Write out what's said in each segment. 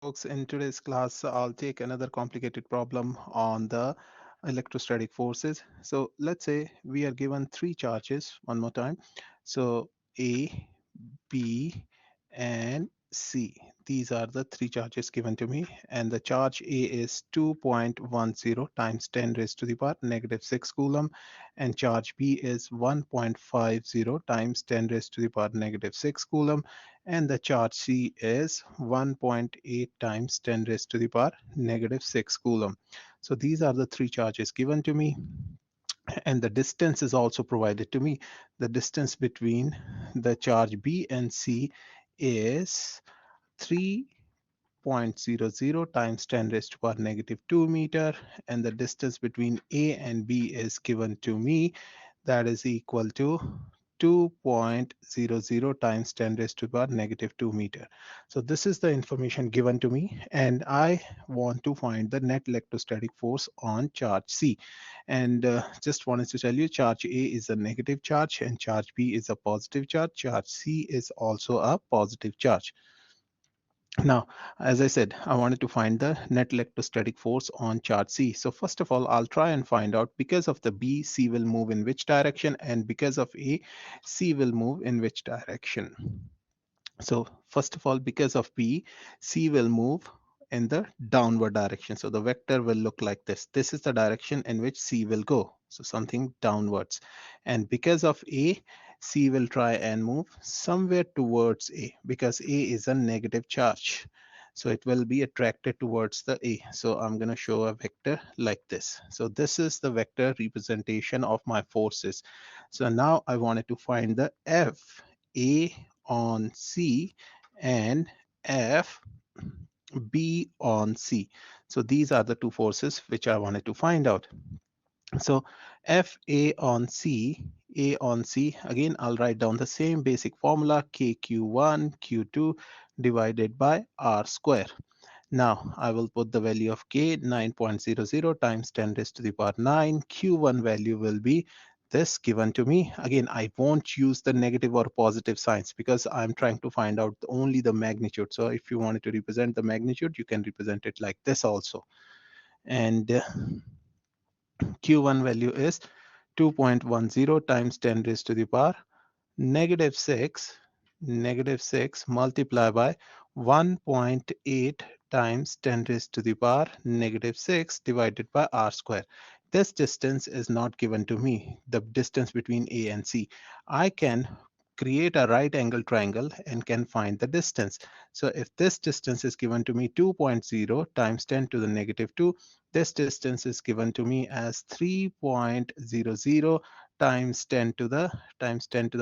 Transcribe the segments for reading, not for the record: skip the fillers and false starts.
folks. In today's class, I'll take another complicated problem on the electrostatic forces. So let's say we are given three charges one more time. So A, B, and C. These are the three charges given to me, and the charge A is 2.10 times 10 raised to the power negative 6 coulomb, and charge B is 1.50 times 10 raised to the power negative 6 coulomb, and the charge C is 1.8 times 10 raised to the power negative 6 coulomb. So these are the three charges given to me, and the distance is also provided to me. The distance between the charge B and C is 3.00 times 10 raised to power negative 2 meter, and the distance between A and B is given to me, that is equal to 2.00 times 10 raised to the power negative 2 meter. So this is the information given to me, and I want to find the net electrostatic force on charge C. And just wanted to tell you, charge A is a negative charge and charge B is a positive charge. Charge C is also a positive charge. Now, as I said, I wanted to find the net electrostatic force on charge C. So first of all, I'll try and find out, because of the B, C will move in which direction, and because of A, C will move in which direction. So first of all, because of B, C will move in the downward direction. So the vector will look like this. This is the direction in which C will go. So something downwards. And because of A, C will try and move somewhere towards A, because A is a negative charge. So it will be attracted towards the A. So I'm going to show a vector like this. So this is the vector representation of my forces. So now I wanted to find the F A on C and F B on C. So these are the two forces which I wanted to find out. So FA on C, A on C, again I'll write down the same basic formula, KQ1 Q2 divided by R square. Now I will put the value of K, 9.00 times 10 raised to the power 9. Q1 value will be this given to me. Again, I won't use the negative or positive signs because I'm trying to find out only the magnitude. So if you wanted to represent the magnitude, you can represent it like this also. And Q1 value is 2.10 times 10 raised to the power negative 6 multiplied by 1.8 times 10 raised to the power negative 6 divided by r square. This distance is not given to me, the distance between A and C. I can create a right angle triangle and can find the distance. So if this distance is given to me 2.0 times 10 to the negative 2, this distance is given to me as 3.00 times 10 to the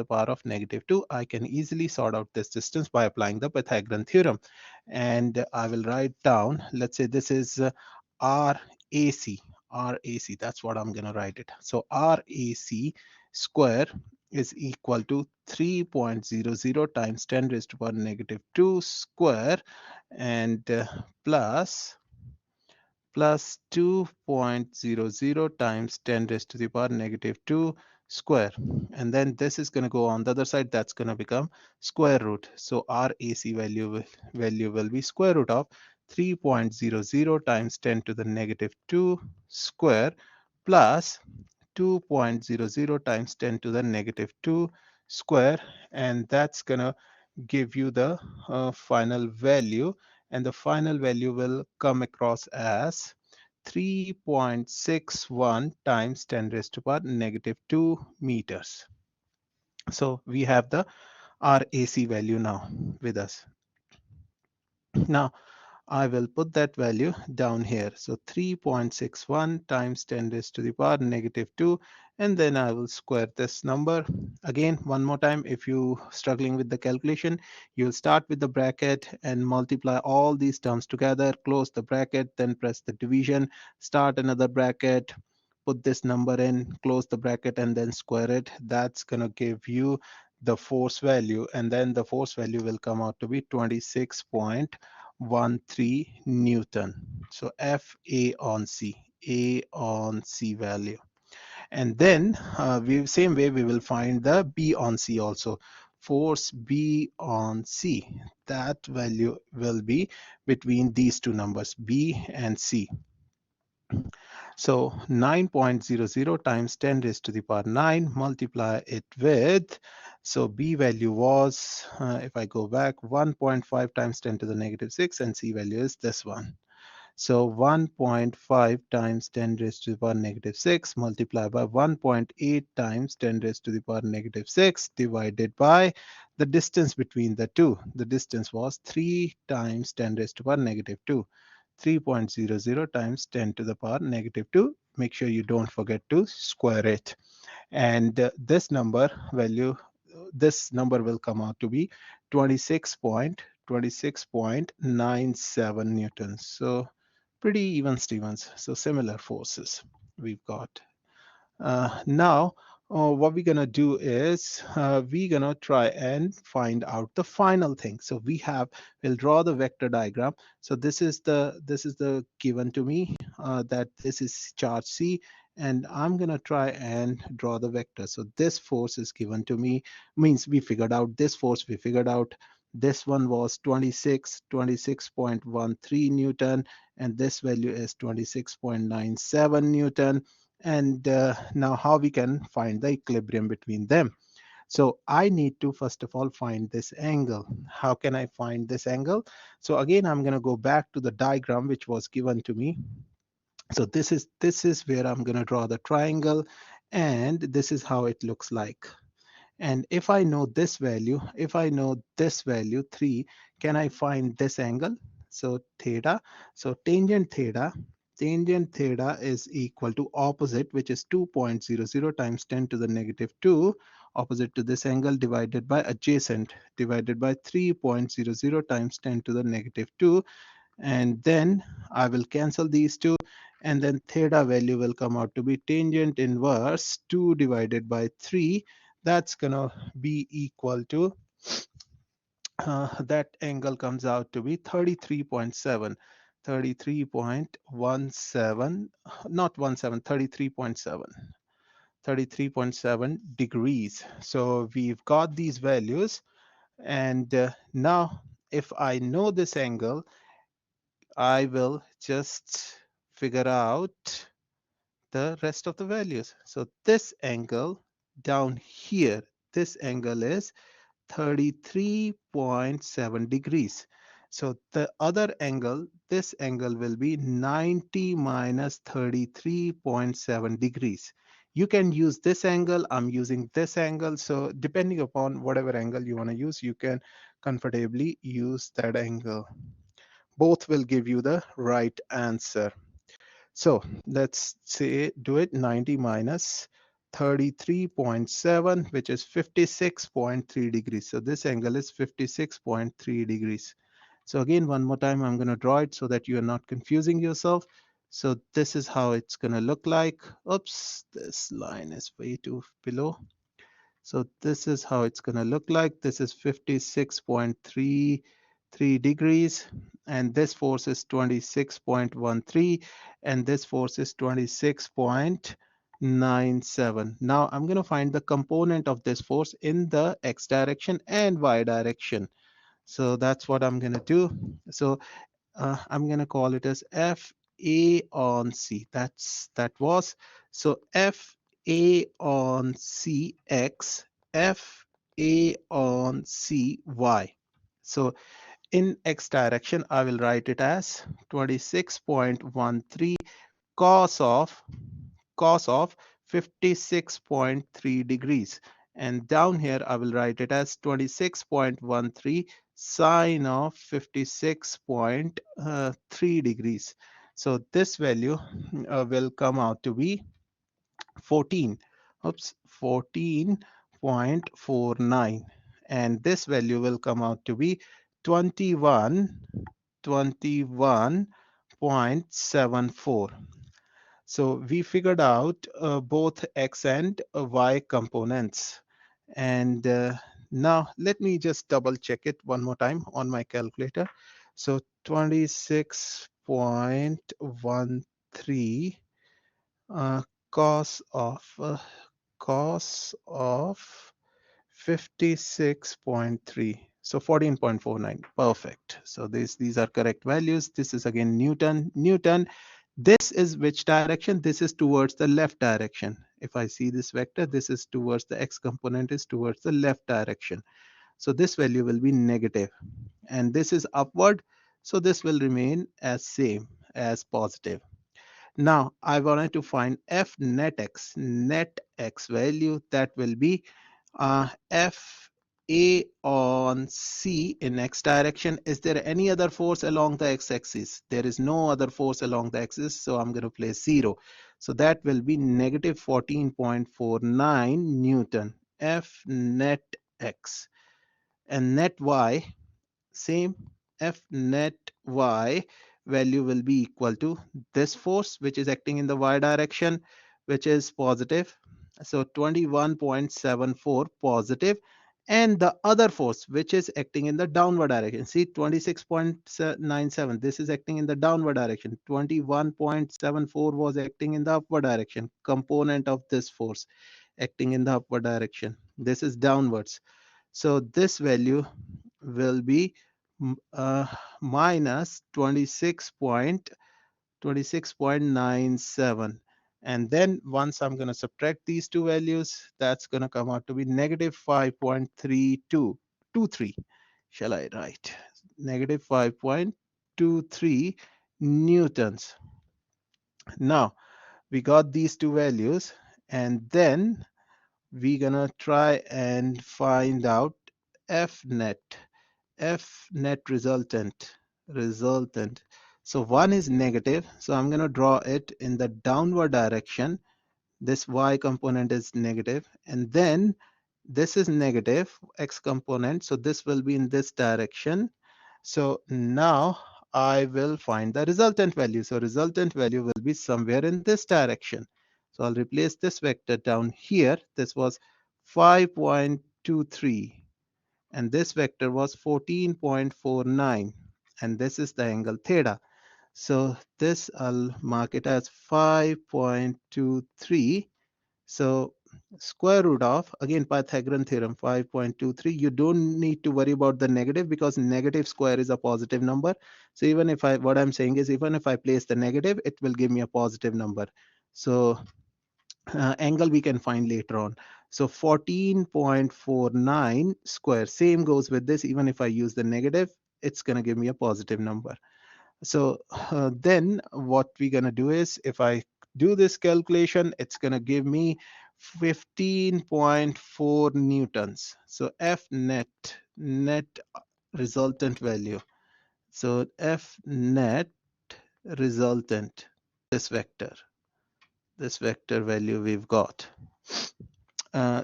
power of negative 2. I can easily sort out this distance by applying the Pythagorean theorem. And I will write down, let's say this is RAC. RAC, that's what I'm going to write it. So RAC square is equal to 3.00 times 10 raised to power negative 2 square, and plus 2.00 times 10 raised to the power negative 2 square, and then this is going to go on the other side. That's going to become square root. So our AC value will be square root of 3.00 times 10 to the negative 2 square plus 2.00 times 10 to the negative 2 square, and that's going to give you the final value, and the final value will come across as 3.61 times 10 raised to power negative 2 meters. So we have the RAC value now with us. Now I will put that value down here. So 3.61 times 10 raised to the power negative 2, and then I will square this number. Again, one more time, if you struggling with the calculation, you'll start with the bracket and multiply all these terms together, close the bracket, then press the division, start another bracket, put this number in, close the bracket, and then square it. That's going to give you the force value, and then the force value will come out to be 26.13 Newton. So FA on C, A on C value. And then same way we will find the B on C also. force B on C. That value will be between these two numbers, B and C. So 9.00 times 10 raised to the power 9, multiply it with, so B value was, if I go back, 1.5 times 10 to the negative 6, and C value is this one. So 1.5 times 10 raised to the power negative 6 multiplied by 1.8 times 10 raised to the power negative 6 divided by the distance between the two. The distance was 3 times 10 raised to the power negative 2. 3.00 times 10 to the power negative 2. Make sure you don't forget to square it. And this number will come out to be 26.97 newtons. So pretty even Stevens. So similar forces we've got. Now, what we're gonna do is we're gonna try and find out the final thing. So we'll draw the vector diagram. So this is the given to me that this is charge C, and I'm gonna try and draw the vector. So this force is given to me, means we figured out this force. We figured out this one was 26.13 Newton, and this value is 26.97 Newton. And now how we can find the equilibrium between them. So I need to first of all find this angle. How can I find this angle? So again, I'm going to go back to the diagram which was given to me. So this is where I'm going to draw the triangle, and this is how it looks like. And if I know this value, if I know this value 3, can I find this angle? So theta, so tangent theta is equal to opposite, which is 2.00 times 10 to the negative 2, opposite to this angle, divided by adjacent, divided by 3.00 times 10 to the negative 2. And then I will cancel these two, and then theta value will come out to be tangent inverse 2 divided by 3. That's gonna be equal to that angle comes out to be 33.7, 33.17, not 17, 33.7, 33.7 degrees. So we've got these values, and now if I know this angle, I will just figure out the rest of the values. So this angle down here, this angle is 33.7 degrees. So the other angle, this angle will be 90 minus 33.7 degrees. You can use this angle, I'm using this angle. So depending upon whatever angle you want to use, you can comfortably use that angle. Both will give you the right answer. So let's say do it 90 minus 33.7, which is 56.3 degrees. So this angle is 56.3 degrees. So again, one more time, I'm going to draw it so that you are not confusing yourself. So this is how it's going to look like. Oops, this line is way too below. So this is how it's going to look like. This is 56.33 degrees, and this force is 26.13, and this force is 26.97. Now I'm going to find the component of this force in the x direction and y direction. So that's what I'm going to do. So I'm going to call it as FA on C. That was, so FA on CX, FA on CY. So in X direction, I will write it as 26.13 cos of cos of 56.3 degrees. And down here, I will write it as 26.13 sine of 56.3 degrees. So this value will come out to be 14, 14.49. And this value will come out to be 21.74. So we figured out both x and y components. And now let me just double check it one more time on my calculator. So 26.13 cos of 56.3. So 14.49. Perfect. So these are correct values. This is again Newton. Newton. This is which direction? This is towards the left direction. If I see this vector, this is towards the x component is towards the left direction. So this value will be negative, and this is upward. So this will remain as same as positive. Now I wanted to find f net x value. That will be f a on c in x direction. Is there any other force along the x-axis? There is no other force along the axis, so I'm going to place 0. So that will be negative 14.49 Newton. F net x. And net y, same. F net y value will be equal to this force which is acting in the y direction, which is positive. So 21.74 positive, and the other force which is acting in the downward direction, see 26.97, this is acting in the downward direction. 21.74 was acting in the upward direction, component of this force acting in the upward direction. This is downwards. So this value will be minus 26.97. And then once I'm going to subtract these two values, that's going to come out to be negative 5.3223. Shall I write? Negative 5.23 newtons. Now we got these two values, and then we're going to try and find out F net. F net resultant. So one is negative, so I'm going to draw it in the downward direction. This y component is negative, and then this is negative x component, so this will be in this direction. So now I will find the resultant value. So resultant value will be somewhere in this direction. So I'll replace this vector down here. This was 5.23, and this vector was 14.49, and this is the angle theta. So this I'll mark it as 5.23. So square root of, again, Pythagorean theorem, 5.23. You don't need to worry about the negative because negative square is a positive number. So even if what I'm saying is, even if I place the negative, it will give me a positive number. So angle we can find later on. So 14.49 square, same goes with this. Even if I use the negative, it's going to give me a positive number. So then what we're going to do is, if I do this calculation, it's going to give me 15.4 newtons. So F net resultant value. So F net resultant, this vector value we've got.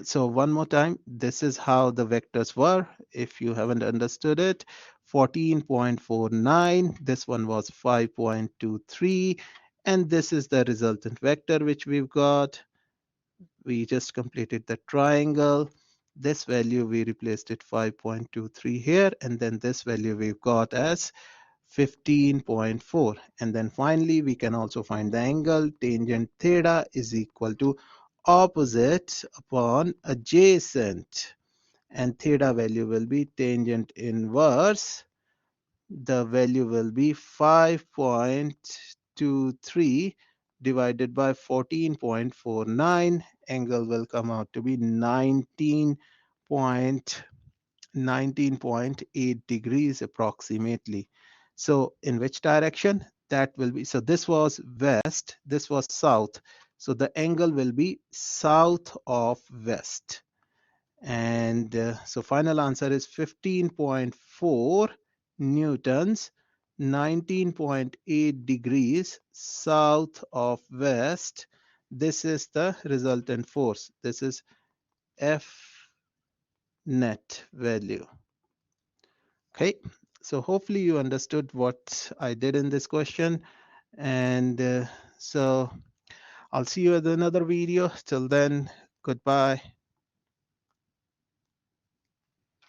So one more time, this is how the vectors were. If you haven't understood it, 14.49, this one was 5.23, and this is the resultant vector which we've got. We just completed the triangle. This value we replaced it 5.23 here, and then this value we've got as 15.4. And then finally we can also find the angle. Tangent theta is equal to opposite upon adjacent, and theta value will be tangent inverse. The value will be 5.23 divided by 14.49. Angle will come out to be 19.8 degrees approximately. So in which direction? That will be, so this was west, this was south. So the angle will be south of west. And so final answer is 15.4 newtons, 19.8 degrees south of west. This is the resultant force. This is F net value. Okay, so hopefully you understood what I did in this question. And so I'll see you at another video. Till then, goodbye.